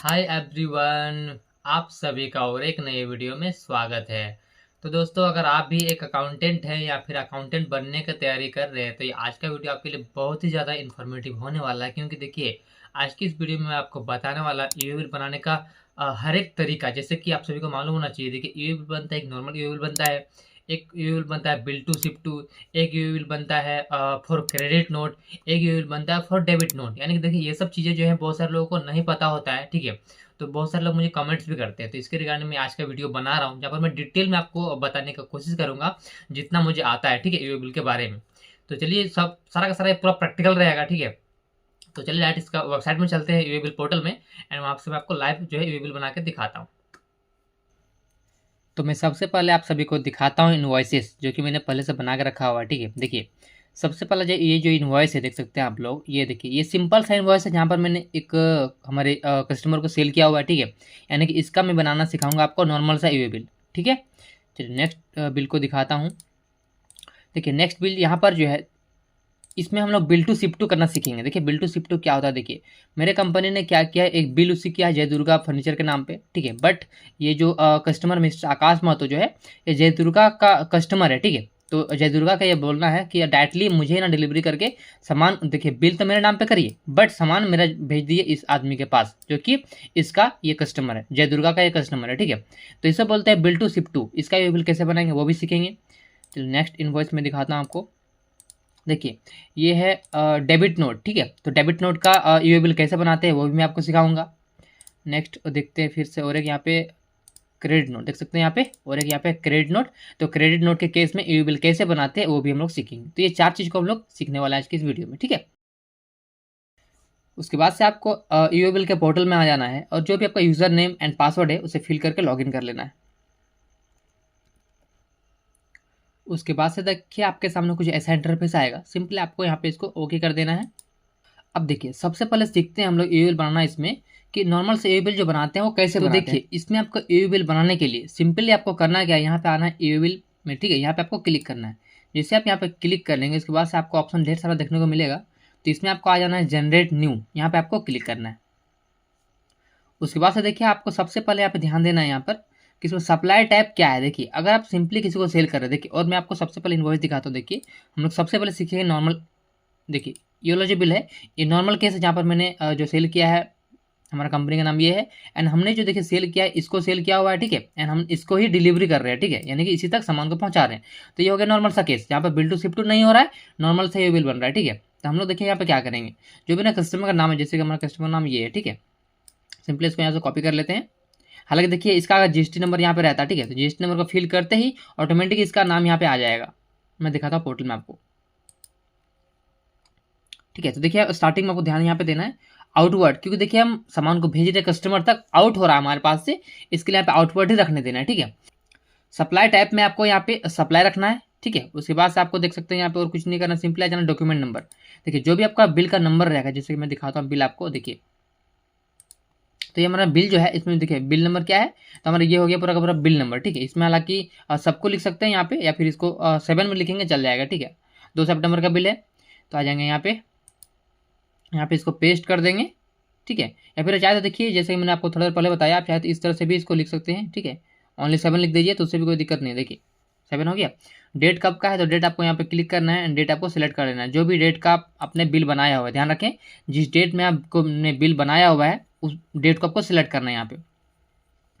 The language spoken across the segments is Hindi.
Hi everyone. आप सभी का और एक नए वीडियो में स्वागत है। तो दोस्तों, अगर आप भी एक अकाउंटेंट हैं या फिर अकाउंटेंट बनने की तैयारी कर रहे हैं तो ये आज का वीडियो आपके लिए बहुत ही ज़्यादा इन्फॉर्मेटिव होने वाला है, क्योंकि देखिए आज की इस वीडियो में मैं आपको बताने वाला ईमेल बनाने का हर एक तरीका, जैसे कि आप सभी को मालूम होना चाहिए। देखिए ईमेल बनता है, एक नॉर्मल ईमेल बनता है, एक ईमेल बनता है बिल टू शिप टू, एक ईमेल बनता है फॉर क्रेडिट नोट, एक ईमेल बनता है फॉर डेबिट नोट। यानी कि देखिए ये सब चीज़ें जो है बहुत सारे लोगों को नहीं पता होता है, ठीक है। तो बहुत सारे लोग मुझे कमेंट्स भी करते हैं, तो इसके रिगार्डिंग में आज का वीडियो बना रहा हूँ, जहाँ पर मैं डिटेल में आपको बताने की कोशिश करूंगा जितना मुझे आता है, ठीक है, ईवे बिल के बारे में। तो चलिए सब सारा का सारा पूरा प्रैक्टिकल रहेगा, ठीक है। तो चलिए डायरेक्ट इसका वेबसाइट में चलते हैं, ईवे बिल पोर्टल में, एंड वहाँ से मैं आपको लाइव जो है ईवे बिल बना के दिखाता हूँ। तो मैं सबसे पहले आप सभी को दिखाता हूँ इनवॉइसेस, जो कि मैंने पहले से बना के रखा हुआ है, ठीक है। देखिए सबसे पहले जो ये जो इनवॉइस है देख सकते हैं आप लोग, ये देखिए ये सिंपल सा इनवॉइस है जहाँ पर मैंने एक हमारे कस्टमर को सेल किया हुआ है, ठीक है। यानी कि इसका मैं बनाना सिखाऊंगा आपको नॉर्मल सा ईवे बिल, ठीक है। चलिए नेक्स्ट बिल को दिखाता हूँ। देखिए नेक्स्ट बिल यहाँ पर जो है, इसमें हम लोग बिल टू शिप टू करना सीखेंगे। देखिए बिल टू शिप टू क्या होता है। देखिए मेरे कंपनी ने क्या किया है, एक बिल उसी किया है जय दुर्गा फर्नीचर के नाम पे, ठीक है। बट ये जो कस्टमर मिस्टर आकाश महतो जो है, ये जय दुर्गा का कस्टमर है, ठीक है। तो जय दुर्गा का ये बोलना है कि डायरेक्टली मुझे ना डिलीवरी करके सामान, देखिए बिल तो मेरे नाम पे करिए बट सामान मेरा भेज दिए इस आदमी के पास, जो कि इसका ये कस्टमर है, जय दुर्गा का ये कस्टमर है, ठीक है। तो इसे बोलते हैं बिल टू शिप टू। इसका ये बिल कैसे बनाएंगे वो भी सीखेंगे। चलिए नेक्स्ट इनवॉइस में दिखाता हूँ आपको। देखिए ये है डेबिट नोट, ठीक है। तो डेबिट नोट का ईवे बिल कैसे बनाते हैं वो भी मैं आपको सिखाऊंगा। नेक्स्ट देखते हैं फिर से, और एक यहाँ पे क्रेडिट नोट देख सकते हैं यहाँ पे, और एक यहाँ पे क्रेडिट नोट। तो क्रेडिट नोट के केस में ईवे बिल कैसे बनाते हैं वो भी हम लोग सीखेंगे। तो ये चार चीज़ को हम लोग सीखने वाले हैं आज की इस वीडियो में, ठीक है। उसके बाद से आपको ईवे बिल के पोर्टल में आ जाना है, और जो भी आपका यूज़र नेम एंड पासवर्ड है उसे फिल करके लॉगिन कर लेना है। उसके बाद से देखिए आपके सामने कुछ ऐसा इंटरफेस आएगा, सिंपली आपको यहाँ पे इसको ओके कर देना है। अब देखिए सबसे पहले सीखते हैं हम लोग ईमेल बनाना इसमें, कि नॉर्मल से ईमेल जो बनाते हैं वो कैसे बनाते हैं। देखिए इसमें आपको ईमेल बनाने के लिए सिंपली आपको करना क्या है, यहाँ पे आना है ईमेल में, ठीक है। यहाँ पे आपको क्लिक करना है। जैसे आप यहाँ पे क्लिक कर लेंगे उसके बाद से आपको ऑप्शन ढेर सारा देखने को मिलेगा। तो इसमें आपको आ जाना है जनरेट न्यू, यहाँ पे आपको क्लिक करना है। उसके बाद से देखिए आपको सबसे पहले यहाँ पे ध्यान देना है यहाँ पर कि इसमें सप्लाई टाइप क्या है। देखिए अगर आप सिंपली किसी को सेल कर रहे हैं, देखिए और मैं आपको सबसे पहले इनवॉइस दिखाता हूँ। देखिए हम लोग सबसे पहले सीखेंगे नॉर्मल। देखिए ये वाला जो बिल है ये नॉर्मल केस है, जहाँ पर मैंने जो सेल किया है, हमारा कंपनी का नाम ये है, एंड हमने जो देखिए सेल किया है इसको सेल किया हुआ है, ठीक है। एंड हम इसको ही डिलीवरी कर रहे हैं, ठीक है, यानी कि इसी तक सामान को पहुंचा रहे हैं। तो ये हो गया नॉर्मल सा केस, जहाँ पर बिल टू शिफ्ट नहीं हो रहा है, नॉर्मल सा ये बिल बन रहा है, ठीक है। तो हम लोग देखिए यहाँ पे क्या करेंगे, जो भी ना कस्टमर का नाम है, जैसे कि हमारा कस्टमर नाम ये है, ठीक है। सिंपली इसको यहाँ से कॉपी कर लेते हैं। हालांकि देखिए इसका अगर जीएसटी नंबर यहाँ पे रहता है, ठीक है, तो जीएसटी नंबर को फिल करते ही ऑटोमेटिक इसका नाम यहाँ पे आ जाएगा। मैं दिखाता हूँ पोर्टल में आपको, ठीक है। तो देखिए स्टार्टिंग में आपको ध्यान यहाँ पे देना है आउटवर्ड, क्योंकि देखिए हम सामान को भेज रहे कस्टमर तक, आउट हो रहा है हमारे पास से, इसके लिए यहाँ पे आउटवर्ड ही रखने देना है, ठीक है। सप्लाई टाइप में आपको यहाँ पे सप्लाई रखना है, ठीक है। उसके बाद से आपको देख सकते हैं यहाँ पे और कुछ नहीं करना, सिंपली आ जाना डॉक्यूमेंट नंबर। देखिए जो भी आपका बिल का नंबर रहेगा, जैसे कि मैं दिखाता हूँ बिल आपको, देखिए तो ये हमारा बिल जो है, इसमें देखिए बिल नंबर क्या है, तो हमारा ये हो गया पूरा का पूरा बिल नंबर, ठीक है। इसमें हालांकि सबको लिख सकते हैं यहाँ पे, या फिर इसको 7 में लिखेंगे चल जाएगा, ठीक है। 2 सितंबर का बिल है, तो आ जाएंगे यहाँ पे इसको पेस्ट कर देंगे, ठीक है। या फिर चाहे तो देखिए जैसे कि मैंने आपको थोड़ा देर पहले बताया, आप चाहे तो इस तरह से भी इसको लिख सकते हैं, ठीक है। ओनली 7 लिख दीजिए तो उससे भी कोई दिक्कत नहीं है। देखिए 7 हो गया। डेट कब का है, तो डेट आपको यहाँ पे क्लिक करना है, एंड डेट आपको सिलेक्ट कर लेना है। जो भी डेट का आप अपने बिल बनाया हुआ है, ध्यान रखें जिस डेट में आपको ने बिल बनाया हुआ है उस डेट को आपको सिलेक्ट करना है यहाँ पे।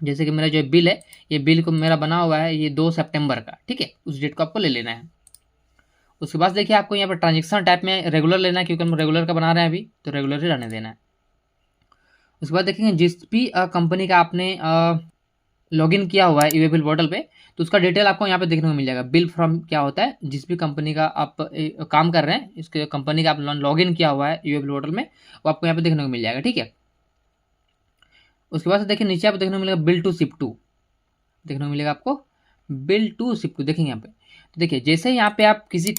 जैसे कि मेरा जो बिल है, ये बिल को मेरा बना हुआ है ये 2 सितंबर का, ठीक है, उस डेट को आपको ले लेना है। उसके बाद देखिए आपको यहाँ पर ट्रांजेक्शन टाइप में रेगुलर लेना है, क्योंकि हम रेगुलर का बना रहे हैं अभी, तो रेगुलर ही रहने देना है। उसके बाद देखेंगे जिस भी कंपनी का आपने लॉगिन किया हुआ है ईवे बिल पोर्टल पे, तो उसका डिटेल आपको यहाँ पे देखने को मिल जाएगा। बिल फ्रॉम क्या होता है, जिस भी कंपनी का आप काम कर रहे हैं, इसके कंपनी का आप लॉगिन किया हुआ है ईवे बिल पोर्टल में, वो आपको यहाँ पे देखने को मिल जाएगा, ठीक है। उसके बाद से देखिए नीचे आपको देखने को मिलेगा बिल टू शिप टू, देखने को मिलेगा आपको बिल टू शिप टू, देखेंगे यहाँ पे। तो देखिए जैसे यहाँ पे आप किसी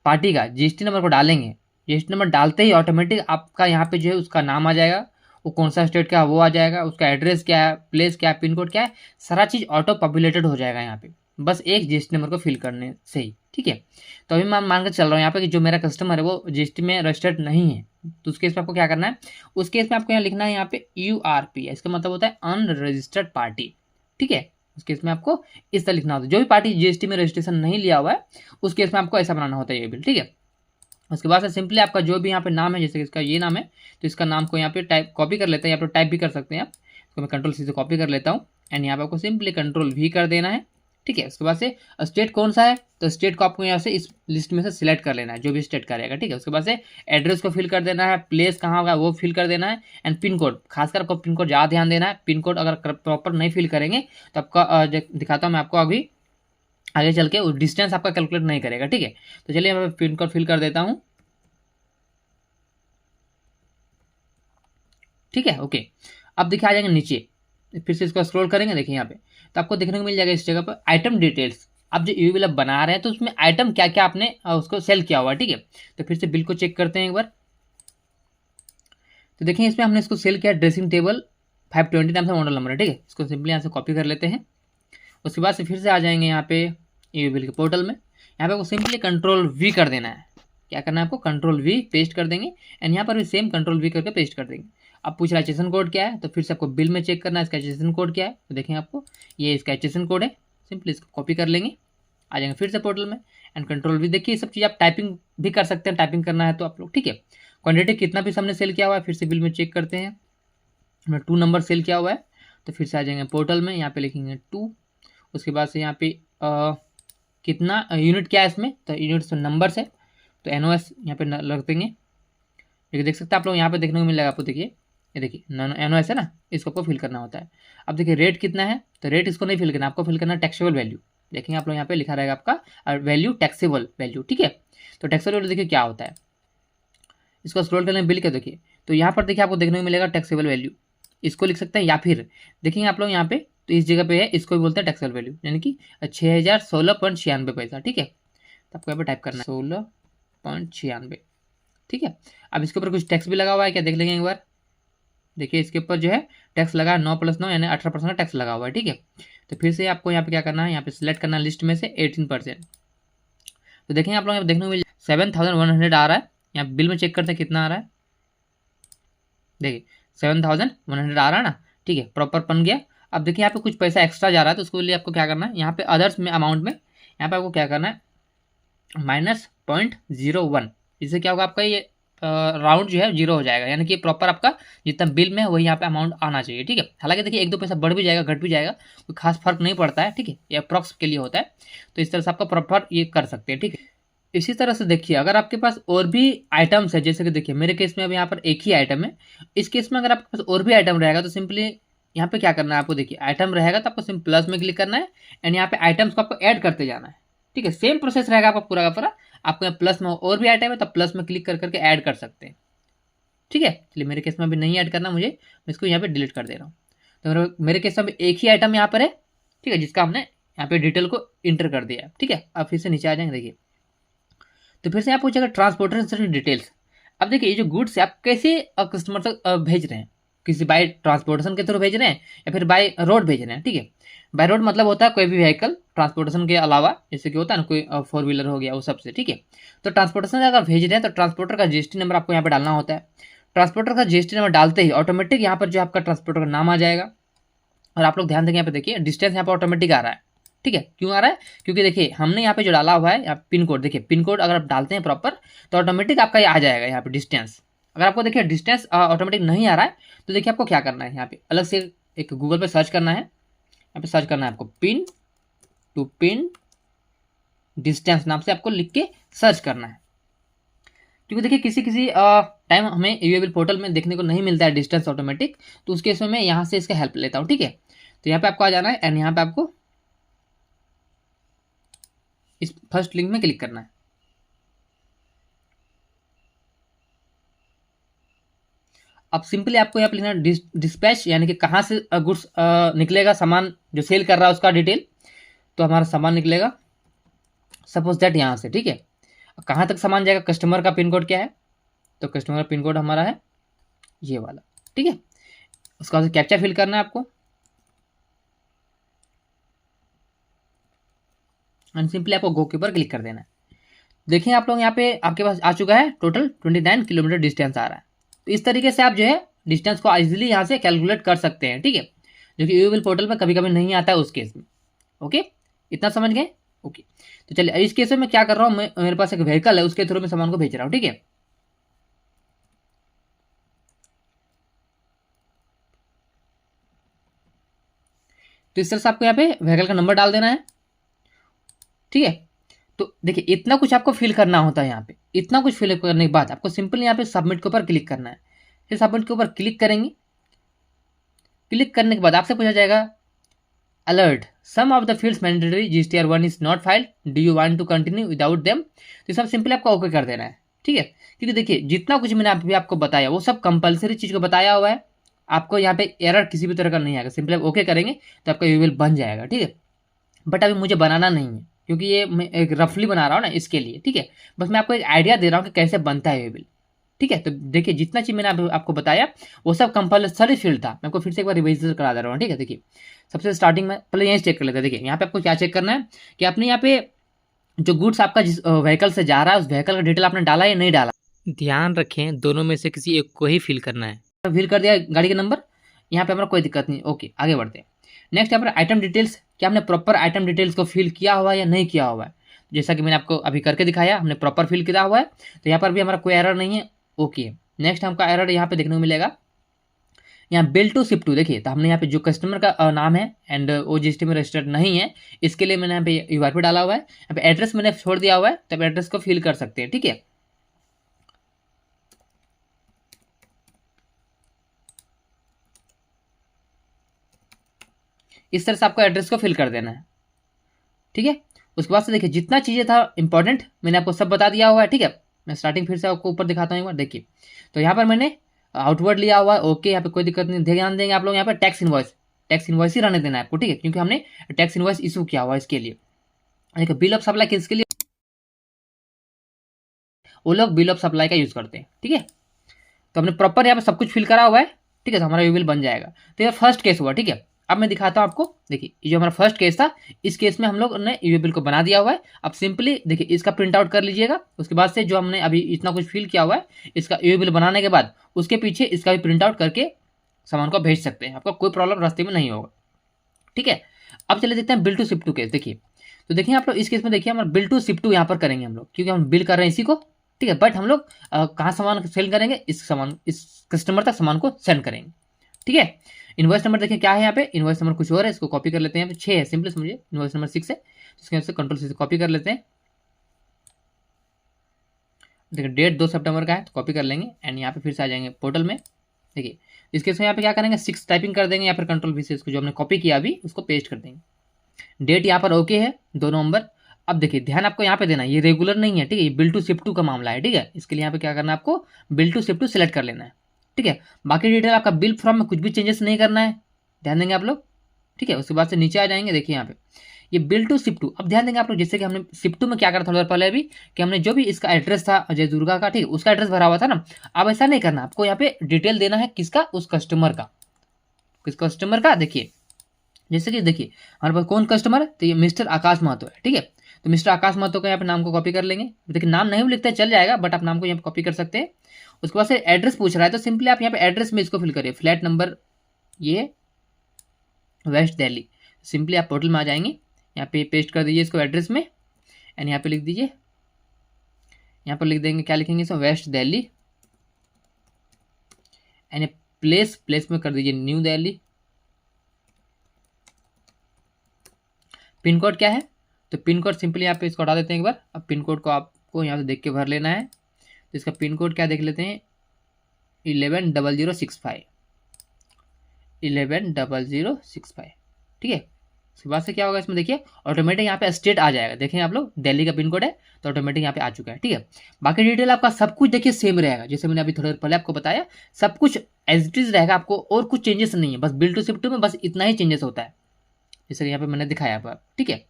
पार्टी का जीएसटी नंबर को डालेंगे, जीएसटी नंबर डालते ही ऑटोमेटिक आपका यहाँ पे जो है उसका नाम आ जाएगा, वो कौन सा स्टेट का है वो आ जाएगा, उसका एड्रेस क्या है, प्लेस क्या है, पिन कोड क्या है, सारा चीज़ ऑटो पॉपुलेटेड हो जाएगा यहाँ पे, बस एक जीएसटी नंबर को फिल करने से ही, ठीक है। तो अभी मैं मान कर चल रहा हूँ यहाँ पे कि जो मेरा कस्टमर है वो जीएसटी में रजिस्टर्ड नहीं है, तो उस केस में आपको क्या करना है, उस केस में आपको यहाँ लिखना है यहाँ पे URP, इसका मतलब होता है अनरजिस्टर्ड पार्टी, ठीक है। उस केस में आपको इस तरह लिखना होता है, जो भी पार्टी जीएसटी में रजिस्ट्रेशन नहीं लिया हुआ है उस केस में आपको ऐसा बनाना होता है ये बिल, ठीक है। उसके बाद से सिंपली आपका जो भी यहाँ पे नाम है, जैसे कि इसका ये नाम है, तो इसका नाम को यहाँ पे टाइप कॉपी कर लेते हैं, यहाँ पे टाइप भी कर सकते हैं आप। इसको मैं कंट्रोल C से कॉपी कर लेता हूँ एंड यहाँ पे आपको सिंपली कंट्रोल V कर देना है, ठीक है। उसके बाद से स्टेट कौन सा है, तो स्टेट को आपको यहाँ से इस लिस्ट में से सिलेक्ट कर लेना है, जो भी स्टेट का रहेगा, ठीक है। उसके बाद से एड्रेस को फिल कर देना है, प्लेस कहाँ होगा वो फिल कर देना है एंड पिन कोड, खासकर आपको पिन कोड ज़्यादा ध्यान देना है। पिन कोड अगर प्रॉपर नहीं फिल करेंगे तो आपका दिखाता हूँ मैं आपको अभी आगे चल के, डिस्टेंस आपका कैलकुलेट नहीं करेगा, ठीक है। तो चलिए मैं पिन कोड फिल कर देता हूँ, ठीक है, ओके। अब देखिए आ जाएंगे नीचे, फिर से इसको स्क्रॉल करेंगे, देखिए यहाँ पे तो आपको देखने को मिल जाएगा इस जगह पर आइटम डिटेल्स। आप जो ईवी बिल बना रहे हैं तो उसमें आइटम क्या क्या आपने उसको सेल किया हुआ है, ठीक है। तो फिर से बिल को चेक करते हैं एक बार, तो देखिए इसमें हमने इसको सेल किया ड्रेसिंग टेबल 520 नाम से मॉडल नंबर है, ठीक है। इसको सिंपली यहाँ से कॉपी कर लेते हैं। उसके बाद से फिर से आ जाएंगे यहाँ पे ईवी बिल के पोर्टल में, यहाँ पे आपको सिंपली कंट्रोल V कर देना है। क्या करना है आपको, कंट्रोल V पेस्ट कर देंगे एंड यहाँ पर भी सेम कंट्रोल V करके पेस्ट कर देंगे। अब पूछ रहा है एचएसएन कोड क्या है, तो फिर से आपको बिल में चेक करना है इसका एचएसएन कोड क्या है, तो देखें आपको ये इसका एचएसएन कोड है, सिंपली इसको कॉपी कर लेंगे, आ जाएंगे फिर से पोर्टल में एंड कंट्रोल V। देखिए ये सब चीज़ आप टाइपिंग भी कर सकते हैं, टाइपिंग करना है तो आप लोग, ठीक है। क्वान्टिटी कितना पीस हमने सेल किया हुआ है, फिर से बिल में चेक करते हैं, हमने 2 नंबर सेल किया हुआ है, तो फिर से आ जाएंगे पोर्टल में, यहाँ पे लिखेंगे 2। उसके बाद से यहाँ पे कितना यूनिट क्या है इसमें, तो यूनिट तो नंबर्स है, तो NOS यहाँ पे रख देंगे। देखिए देख सकते हैं आप लोग, यहाँ पे देखने को मिलेगा आपको, देखिए ये देखिए NOS है ना, इसको आपको फिल करना होता है। अब देखिए रेट कितना है, तो रेट इसको नहीं फिल करना, आपको फिल करना है टैक्सेबल वैल्यू। देखेंगे आप लोग यहाँ पे लिखा रहेगा आपका वैल्यू टैक्सेबल वैल्यू, ठीक है। तो टैक्सेबल वैल्यू देखिए क्या होता है, इसको स्क्रॉल करने बिल के देखिए, तो यहाँ पर देखिए आपको देखने को मिलेगा टैक्सेबल वैल्यू, इसको लिख सकते हैं, या फिर देखेंगे आप लोग यहाँ पे तो इस जगह पे है, इसको भी बोलते हैं टैक्सेबल वैल्यू, यानी कि 6016.96 पैसा, ठीक है। तो आपको यहाँ पे टाइप करना है 16.96, ठीक है। अब इसके ऊपर कुछ टैक्स भी लगा हुआ है क्या, देख लेंगे एक बार। देखिए इसके ऊपर जो है टैक्स लगा है 9 + 9 यानी 18% का टैक्स लगा हुआ है, ठीक है। तो फिर से आपको यहाँ पे क्या करना है, यहाँ पे सिलेक्ट करना है लिस्ट में से 18%। तो देखेंगे आप लोग यहाँ पे देखने को मिल 7100 आ रहा है, यहाँ बिल में चेक करते हैं कितना आ रहा है, देखिए 7100 आ रहा है ना, ठीक है, प्रॉपर बन गया। अब देखिए यहाँ पे कुछ पैसा एक्स्ट्रा जा रहा है, तो उसके लिए आपको क्या करना है, यहाँ पे अदर्स में अमाउंट में यहाँ पे आपको क्या करना है -0.01, इससे क्या होगा आपका ये राउंड जो है 0 हो जाएगा, यानी कि प्रॉपर आपका जितना बिल में है वही यहाँ पे अमाउंट आना चाहिए, ठीक है। हालांकि देखिए 1-2 पैसा बढ़ भी जाएगा घट भी जाएगा, कोई खास फर्क नहीं पड़ता है, ठीक है, ये अप्रॉक्स के लिए होता है। तो इस तरह से आपका प्रॉपर ये कर सकते हैं, ठीक है। इसी तरह से देखिए अगर आपके पास और भी आइटम्स है, जैसे कि देखिए मेरे केस में अब यहाँ पर एक ही आइटम है, इस केस में अगर आपके पास और भी आइटम रहेगा तो सिंपली यहाँ पे क्या करना है आपको, देखिए आइटम रहेगा तो आपको सिंपल प्लस में क्लिक करना है एंड यहाँ पे आइटम्स को आपको ऐड करते जाना है, ठीक है। सेम प्रोसेस रहेगा आपका पूरा का पूरा, आपको यहाँ प्लस में और भी आइटम है तो प्लस में क्लिक कर करके ऐड कर सकते हैं, ठीक है। चलिए मेरे केस में अभी नहीं ऐड करना मुझे, मैं इसको यहाँ पे डिलीट कर दे रहा हूँ। तो मेरे केस में अभी एक ही आइटम यहाँ पर है, ठीक है, जिसका हमने यहाँ पे डिटेल को इंटर कर दिया है, ठीक है। अब फिर से नीचे आ जाएंगे, देखिए तो फिर से आप पूछेगा ट्रांसपोर्टेशन डिटेल्स। अब देखिए ये जो गुड्स है आप कैसे कस्टमर तक भेज रहे हैं, किसी बाय ट्रांसपोर्टेशन के थ्रू भेज रहे हैं या फिर बाय रोड भेज रहे हैं, ठीक है। बाय रोड मतलब होता है कोई भी व्हीकल ट्रांसपोर्टेशन के अलावा, जैसे कि होता है ना कोई 4 व्हीलर हो गया वो सबसे, ठीक है। तो ट्रांसपोर्टेशन अगर भेज रहे हैं तो ट्रांसपोर्टर का जीएसटी नंबर आपको यहाँ पे डालना होता है। ट्रांसपोर्टर का जीएसटी नंबर डालते ही ऑटोमेटिक यहाँ पर जो आपका ट्रांसपोर्टर का नाम आ जाएगा, और आप लोग ध्यान देंगे यहाँ पे देखिए डिस्टेंस यहाँ पर ऑटोमेटिक आ रहा है, ठीक है। क्यों आ रहा है, क्योंकि देखिए हमने यहाँ पे जो डाला हुआ है यहाँ पिन कोड, देखिए पिन कोड अगर आप डालते हैं प्रॉपर तो ऑटोमेटिक आपका ये आ जाएगा यहाँ पे डिस्टेंस। अगर आपको देखिए डिस्टेंस ऑटोमेटिक नहीं आ रहा है तो देखिए आपको क्या करना है, यहाँ पे अलग से एक गूगल पे सर्च करना है, यहाँ पे सर्च करना है आपको पिन टू पिन डिस्टेंस नाम से आपको लिख के सर्च करना है। क्योंकि देखिए किसी किसी टाइम हमें यूएबीएल पोर्टल में देखने को नहीं मिलता है डिस्टेंस ऑटोमेटिक, तो उस केस में मैं यहाँ से इसका हेल्प लेता हूँ, ठीक है। तो यहाँ पे आपको आ जाना है एंड यहाँ पे आपको इस फर्स्ट लिंक में क्लिक करना है। अब सिंपली आपको यहाँ पे लिखना है डिस्पैच, यानी कि कहाँ से गुड्स निकलेगा, सामान जो सेल कर रहा है उसका डिटेल। तो हमारा सामान निकलेगा सपोज दैट यहाँ से, ठीक है। कहाँ तक सामान जाएगा, कस्टमर का पिन कोड क्या है, तो कस्टमर का पिन कोड हमारा है ये वाला, ठीक है। उसका कैप्चा फिल करना है आपको, एंड सिंपली आपको गो के ऊपर क्लिक कर देना है। देखिए आप लोग यहाँ पे आपके पास आ चुका है टोटल 29 किलोमीटर डिस्टेंस आ रहा है। तो इस तरीके से आप जो है डिस्टेंस को इजीली यहाँ से कैलकुलेट कर सकते हैं, ठीक है, जो कि यूएबीएल पोर्टल में कभी कभी नहीं आता है उस केस में। ओके, इतना समझ गए? ओके, तो चलिए इस केस में मैं क्या कर रहा हूँ, मैं मेरे पास एक व्हीकल है, उसके थ्रू मैं सामान को भेज रहा हूँ, ठीक है। तो इस तरह से आपको यहाँ पे व्हीकल का नंबर डाल देना है, ठीक है। तो देखिए इतना कुछ आपको फिल करना होता है यहाँ पे। इतना कुछ फिल करने के बाद आपको सिंपल यहाँ पे सबमिट के ऊपर क्लिक करना है। फिर सबमिट के ऊपर क्लिक करेंगे। क्लिक करने के बाद आपसे पूछा जाएगा alert some of the fields mandatory GSTR1 is not filed, do you want to continue without them. तो सब सिंपली आपको ओके कर देना है, ठीक है। क्योंकि देखिए जितना कुछ मैंने अभी आपको बताया वो सब कंपलसरी चीज़ को बताया हुआ है। आपको यहाँ पे एरर किसी भी तरह का नहीं आएगा। सिंपली आप ओके करेंगे तो आपका यूएल बन जाएगा, ठीक है। बट अभी मुझे बनाना नहीं है क्योंकि ये मैं एक रफली बना रहा हूँ ना, इसके लिए, ठीक है। बस मैं आपको एक आइडिया दे रहा हूँ कि कैसे बनता है यूएल, ठीक है। तो देखिए जितना चीज़ मैंने आपको बताया वो सब कंपलसरी फील्ड था। मैं आपको फिर से एक बार रिवाइज करा दे रहा हूँ, ठीक है। देखिए सबसे स्टार्टिंग में पहले यहीं चेक कर लेते हैं। देखिए यहाँ पे आपको क्या चेक करना है कि आपने यहाँ पे जो गुड्स आपका जिस व्हीकल से जा रहा है उस व्हीकल का डिटेल आपने डाला या नहीं डाला। ध्यान रखें दोनों में से किसी एक को ही फिल करना है। फिल कर दिया गाड़ी का नंबर, यहाँ पे हमारा कोई दिक्कत नहीं। ओके, आगे बढ़ते हैं। नेक्स्ट यहाँ पर आइटम डिटेल्स, क्या हमने प्रॉपर आइटम डिटेल्स को फिल किया हुआ है या नहीं किया हुआ है। जैसा कि मैंने आपको अभी करके दिखाया, हमने प्रॉपर फिल किया हुआ है, तो यहाँ पर भी हमारा कोई एरर नहीं है। ओके, नेक्स्ट हमका एरर यहाँ पे देखने को मिलेगा, यहाँ बिल टू शिप टू। देखिए तो हमने यहाँ पे जो कस्टमर का नाम है एंड वो GST में रजिस्टर्ड नहीं है, इसके लिए मैंने यहाँ पे URP डाला हुआ है। यहाँ पे एड्रेस मैंने छोड़ दिया हुआ है, तो आप एड्रेस को फिल कर सकते हैं, ठीक है। इस तरह से आपको एड्रेस को फिल कर देना है, ठीक है। उसके बाद से देखिए जितना चीज़ें था इंपॉर्टेंट मैंने आपको सब बता दिया हुआ है, ठीक है। मैं स्टार्टिंग फिर से आपको ऊपर दिखाता हूँ एक बार। देखिए तो यहाँ पर मैंने आउटवर्ड लिया हुआ है। ओके, यहाँ पे कोई दिक्कत नहीं। ध्यान देंगे आप लोग यहाँ पर टैक्स इनवॉइस ही रहने देना है आपको, ठीक है, क्योंकि हमने टैक्स इनवॉइस इशू किया हुआ है इसके लिए। देखिए बिल ऑफ सप्लाई किसके लिए, वो लोग बिल ऑफ सप्लाई का यूज़ करते हैं, ठीक है। तो हमने प्रॉपर यहाँ पे सब कुछ फिल करा हुआ है, ठीक है। तो हमारा यूबिल बन जाएगा। तो ये फर्स्ट केस हुआ, ठीक है। अब मैं दिखाता हूँ आपको। देखिए ये जो हमारा फर्स्ट केस था, इस केस में हम लोग ने यूबिल को बना दिया हुआ है। अब सिंपली देखिए इसका प्रिंट आउट कर लीजिएगा। उसके बाद से जो हमने अभी इतना कुछ फिल किया हुआ है, इसका यूबिल बनाने के बाद उसके पीछे इसका भी प्रिंट आउट करके सामान को भेज सकते हैं। आपका कोई प्रॉब्लम रास्ते में नहीं होगा, ठीक है। अब चले देखते हैं bill to ship to case. देखिए तो देखिए आप लोग इस केस में देखिए हमारा बिल टू शिप टू यहाँ पर करेंगे हम लोग, क्योंकि हम बिल कर रहे हैं इसी को, ठीक है। बट हम लोग कहाँ सामान सेल करेंगे, इस कस्टमर तक सामान को सेंड करेंगे, ठीक है। इनवॉइस नंबर देखिए क्या है, यहाँ पे इनवॉइस नंबर कुछ और है, इसको कॉपी कर लेते हैं। यहाँ पे 6 है, सिंपली समझिए इनवॉइस नंबर 6 है, इसके यहाँ से कंट्रोल से कॉपी कर लेते हैं। देखिए डेट 2 सितंबर का है, तो कॉपी कर लेंगे एंड यहाँ पे फिर से आ जाएंगे पोर्टल में। देखिए इस केस में यहाँ पे क्या करेंगे, 6 टाइपिंग कर देंगे या फिर कंट्रोल से इसको जो हमने कॉपी किया अभी उसको पेस्ट कर देंगे। डेट यहाँ पर ओके है 2 नवंबर। अब देखिए ध्यान आपको यहाँ पे देना है, ये रेगुलर नहीं है, ठीक है, ये बिल टू शिप टू का मामला है, ठीक है। इसके लिए यहाँ पे क्या करना है, आपको bill to ship to select कर लेना है, ठीक है। बाकी डिटेल आपका बिल फॉर्म में कुछ भी चेंजेस नहीं करना है, ध्यान देंगे आप लोग, ठीक है। उसके बाद से नीचे आ जाएंगे। देखिए यहाँ पे ये बिल टू शिप टू। अब ध्यान देंगे आप लोग, जैसे कि हमने शिप टू में क्या करा थोड़ा देर पहले अभी, कि हमने जो भी इसका एड्रेस था अजय दुर्गा का, ठीक है, उसका एड्रेस भरा हुआ था ना। अब ऐसा नहीं करना, आपको यहाँ पे डिटेल देना है किसका, उस कस्टमर का। किस कस्टमर का, देखिए जैसे कि देखिए हमारे पास कौन कस्टमर है, तो ये मिस्टर आकाश महतो है, ठीक है। तो मिस्टर आकाश महतो का यहाँ पे नाम को कॉपी कर लेंगे। देखिए नाम नहीं लिखते चल जाएगा, बट आप नाम को यहाँ पे कॉपी कर सकते हैं। उसके बाद से एड्रेस पूछ रहा है, तो सिंपली आप यहाँ पे एड्रेस में इसको फिल करिए। फ्लैट नंबर ये वेस्ट दिल्ली। सिंपली आप पोर्टल में आ जाएंगे, यहाँ पे पेस्ट कर दीजिए इसको एड्रेस में एंड यहाँ पे लिख दीजिए, यहाँ पर लिख देंगे, क्या लिखेंगे इसमें, वेस्ट दिल्ली एंड प्लेस में कर दीजिए न्यू दिल्ली। पिन कोड क्या है, तो पिन कोड सिंपली यहाँ पे इसको हटा देते हैं एक बार। अब पिन कोड को आपको यहाँ से देख के भर लेना है। तो इसका पिन कोड क्या देख लेते हैं, 110065, 110065, ठीक है। उसके बाद से क्या होगा इसमें, देखिए ऑटोमेटिक यहाँ पे स्टेट आ जाएगा। देखें आप लोग दिल्ली का पिन कोड है तो ऑटोमेटिक यहाँ पे आ चुका है, ठीक है। बाकी डिटेल आपका सब कुछ देखिए सेम रहेगा, जैसे मैंने अभी थोड़ी देर पहले आपको बताया, सब कुछ एज इट इज रहेगा। आपको और कुछ चेंजेस नहीं है, बस बिल टू शिप टू में बस इतना ही चेंजेस होता है, जैसे यहाँ पे मैंने दिखाया आपको, ठीक है।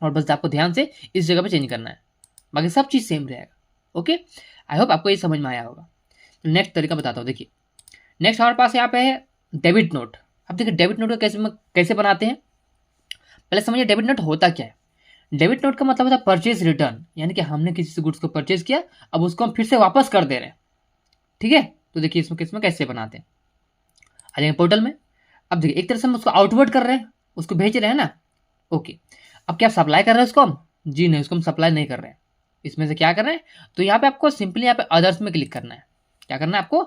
और बस आपको ध्यान से इस जगह पे चेंज करना है, बाकी सब चीज़ सेम रहेगा। ओके, आई होप आपको ये समझ में आया होगा। नेक्स्ट तरीका बताता हूँ। देखिए नेक्स्ट हमारे पास यहाँ पे है डेबिट नोट। अब देखिए डेबिट नोट को कैसे बनाते हैं, पहले समझिए डेबिट नोट होता क्या है। डेबिट नोट का मतलब होता है परचेज रिटर्न, यानी कि हमने किसी से गुड्स को परचेज किया, अब उसको हम फिर से वापस कर दे रहे हैं। ठीक है, तो देखिए इसमें कैसे बनाते हैं। आ जाएंगे पोर्टल में। अब देखिए एक तरह से हम उसको आउटवर्ड कर रहे हैं, उसको भेज रहे हैं ना। ओके, अब क्या सप्लाई कर रहे हैं उसको हम? जी नहीं, उसको हम सप्लाई नहीं कर रहे हैं। इसमें से क्या कर रहे हैं, तो यहाँ पे आपको सिंपली यहाँ पे अदर्स में क्लिक करना है। क्या करना है आपको,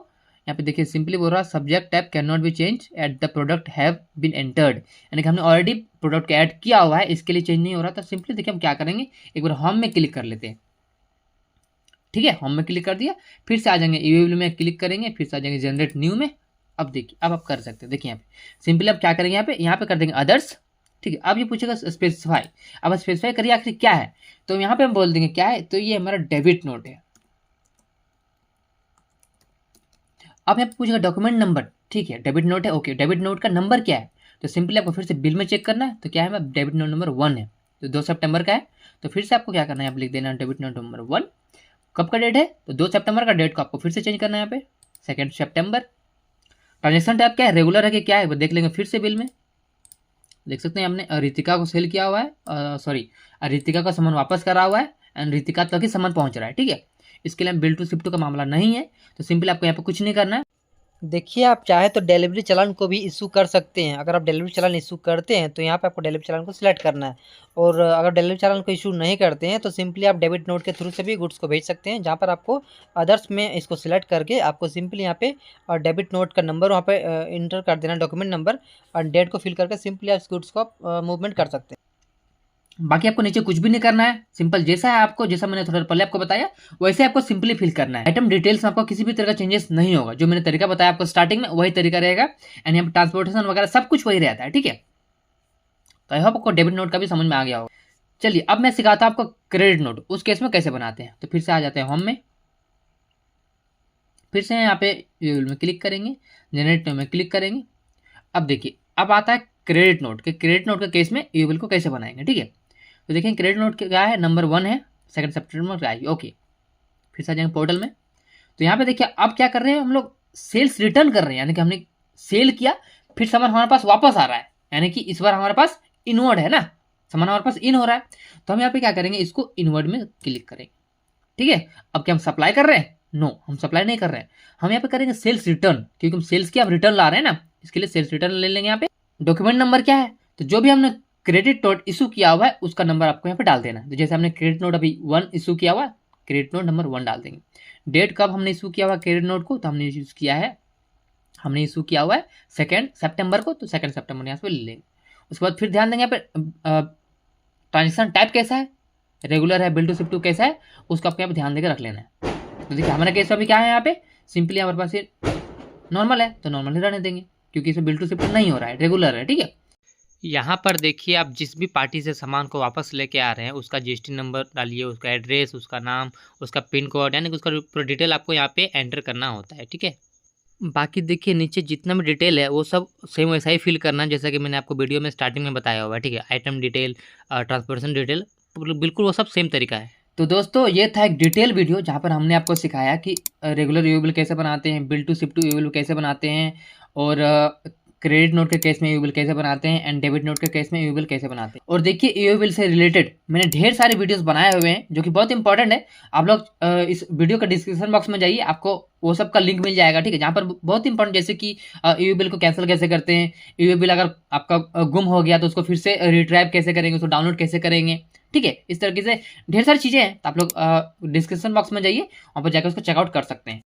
यहाँ पे देखिए सिंपली बोल रहा है subject tab can not be change at the product have been entered, यानी कि हमने ऑलरेडी प्रोडक्ट को ऐड किया हुआ है, इसके लिए चेंज नहीं हो रहा। तो सिंपली देखिए हम क्या करेंगे, एक बार होम में क्लिक कर लेते हैं। ठीक है, होम में क्लिक कर दिया, फिर से आ जाएंगे ईयूएल में क्लिक करेंगे, फिर से आ जाएंगे जनरेट न्यू में। अब देखिए अब आप कर सकते हैं। देखिए यहाँ पे सिंपली अब क्या करेंगे, यहाँ पे कर देंगे अदर्स। ठीक है, अब ये पूछेगा स्पेसिफाई, अब स्पेसिफाई करिए आखिर क्या है, तो यहाँ पे हम बोल देंगे क्या है, तो ये हमारा डेबिट नोट है। अब यहाँ पे पूछेगा डॉक्यूमेंट नंबर। ठीक है, डेबिट नोट है, ओके, डेबिट नोट का नंबर क्या है, तो सिंपली आपको फिर से बिल में चेक करना है, तो क्या है, डेबिट नोट नंबर 1 है, तो 2 सितंबर का है। तो फिर से आपको क्या करना है, आप लिख देना डेबिट नोट नंबर 1। कब का डेट है, तो 2 सितंबर का डेट को आपको फिर से चेंज करना है यहाँ पे 2 सितंबर। ट्रांजेक्शन टाइप क्या है, रेगुलर है कि क्या है, वो देख लेंगे फिर से बिल में। देख सकते हैं हमने रितिका को सेल किया हुआ है, सॉरी रितिका का सामान वापस करा हुआ है एंड रितिका तक ही सामान पहुंच रहा है। ठीक है, इसके लिए बिल टू शिफ्ट का मामला नहीं है, तो सिंपली आपको यहाँ पे कुछ नहीं करना है। देखिए आप चाहे तो डिलीवरी चालान को भी इशू कर सकते हैं। अगर आप डिलीवरी चालान इशू करते हैं तो यहाँ पे आपको डिलीवरी चालान को सिलेक्ट करना है, और अगर डिलीवरी चालान को इशू नहीं करते हैं तो सिंपली आप डेबिट नोट के थ्रू से भी गुड्स को भेज सकते हैं, जहाँ पर आपको अदर्स में इसको सिलेक्ट करके आपको सिंपली यहाँ पे डेबिट नोट का नंबर वहाँ पे इंटर कर देना, डॉक्यूमेंट नंबर और डेट को फिल करके सिंपली आप गुड्स को आप मूवमेंट कर सकते हैं। बाकी आपको नीचे कुछ भी नहीं करना है, सिंपल जैसा है आपको, जैसा मैंने थोड़ा पहले आपको बताया वैसे आपको सिंपली फिल करना है। आइटम डिटेल्स में आपको किसी भी तरह का चेंजेस नहीं होगा, जो मैंने तरीका बताया आपको स्टार्टिंग में वही तरीका रहेगा, एंड यहाँ पे ट्रांसपोर्टेशन वगैरह सब कुछ वही रहता है। ठीक है, तो आई होप आपको डेबिट नोट का भी समझ में आ गया होगा। चलिए अब मैं सिखाता हूँ आपको क्रेडिट नोट, उस केस में कैसे बनाते हैं। तो फिर से आ जाते हैं होम में, फिर से यहाँ पे में क्लिक करेंगे, जनरेट में क्लिक करेंगे। अब देखिए अब आता है क्रेडिट नोट के, क्रेडिट नोट के केस में यूबिल को कैसे बनाएंगे। ठीक है, तो देखिए क्रेडिट नोट क्या है, नंबर 1 है, 2 सितंबर का है। ओके, फिर से आ जाएंगे पोर्टल में। तो यहाँ पे देखिए अब क्या कर रहे हैं हम लोग, सेल्स रिटर्न कर रहे हैं, यानी कि हमने सेल किया, फिर सामान हमारे पास वापस आ रहा है, यानी कि इस बार हमारे पास इनवर्ड है ना, सामान हमारे पास इन हो रहा है। तो हम यहाँ पे क्या करेंगे, इसको इनवर्ड में क्लिक करेंगे। ठीक है, अब क्या हम सप्लाई कर रहे हैं, नो हम सप्लाई नहीं कर रहे हैं, हम यहाँ पे करेंगे सेल्स रिटर्न, क्योंकि हम सेल्स की हम रिटर्न ला रहे हैं ना, इसके लिए सेल्स रिटर्न ले लेंगे। यहाँ पे डॉक्यूमेंट नंबर क्या है, तो जो भी हमने क्रेडिट नोट इशू किया हुआ है उसका नंबर आपको यहाँ पे डाल देना है। तो जैसे हमने क्रेडिट नोट अभी 1 इशू किया हुआ है, क्रेडिट नोट नंबर 1 डाल देंगे। डेट कब हमने इशू किया हुआ क्रेडिट नोट को, तो हमने इशू किया हुआ है 2 सितंबर को, तो 2 सितंबर यहाँ पे ले लेंगे। उसके बाद फिर ध्यान देंगे यहाँ पे ट्रांजेक्शन टाइप कैसा है, रेगुलर है, बिल टू शिफ्ट कैसा है, उसको आपको यहाँ पे ध्यान देकर रख लेना है। तो देखिए हमारे केस में अभी क्या है, यहाँ पे सिंपली हमारे पास ये नॉर्मल है, तो नॉर्मल ही रहने देंगे, क्योंकि इसमें बिल टू शिफ्ट नहीं हो रहा है, रेगुलर है। ठीक है, यहाँ पर देखिए आप जिस भी पार्टी से सामान को वापस लेके आ रहे हैं उसका जीएसटी नंबर डालिए, उसका एड्रेस, उसका नाम, उसका पिन कोड, यानी कि उसका पूरा डिटेल आपको यहाँ पे एंटर करना होता है। ठीक है, बाकी देखिए नीचे जितना भी डिटेल है वो सब सेम वैसा ही फिल करना है जैसा कि मैंने आपको वीडियो में स्टार्टिंग में बताया हुआ है। ठीक है, आइटम डिटेल, ट्रांसपोर्टेशन डिटेल, बिल्कुल वो सब सेम तरीका है। तो दोस्तों ये था एक डिटेल वीडियो जहाँ पर हमने आपको सिखाया कि रेगुलर यूबिल कैसे बनाते हैं, बिल टू शिफ्ट यूबिल कैसे बनाते हैं, और क्रेडिट नोट के केस में यूबिल कैसे बनाते हैं, एंड डेबिट नोट के केस में यूबिल कैसे बनाते हैं। और देखिए यूबिल से रिलेटेड मैंने ढेर सारे वीडियोस बनाए हुए हैं जो कि बहुत इंपॉर्टेंट है। आप लोग इस वीडियो का डिस्क्रिप्शन बॉक्स में जाइए, आपको वो सब का लिंक मिल जाएगा। ठीक है, जहाँ पर बहुत इंपॉर्टेंट, जैसे कि यूबिल को कैंसिल कैसे करते हैं, यूबिल अगर आपका गुम हो गया तो उसको फिर से रिट्राइव कैसे करेंगे, उसको डाउनलोड कैसे करेंगे। ठीक है, इस तरीके से ढेर सारी चीज़ें हैं, तो आप लोग डिस्क्रिप्शन बॉक्स में जाइए, वहाँ पर जाकर उसको चेकआउट कर सकते हैं।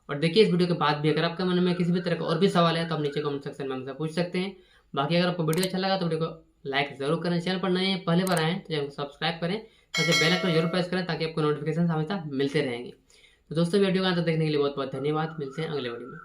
और देखिए इस वीडियो के बाद भी अगर आपके मन में किसी भी तरह का और भी सवाल है तो आप नीचे कमेंट सेक्शन में हमसे पूछ सकते हैं। बाकी अगर आपको वीडियो अच्छा लगा तो वीडियो को लाइक जरूर करें, चैनल पर नए हैं पहले बार आए हैं तो चैनल को सब्सक्राइब करें, साथ बेल आइकन जरूर प्रेस करें ताकि आपको नोटिफिकेशन हमेशा मिलते रहेंगे। तो दोस्तों वीडियो का अंत देखने के लिए बहुत बहुत धन्यवाद, मिलते हैं अगले वीडियो में।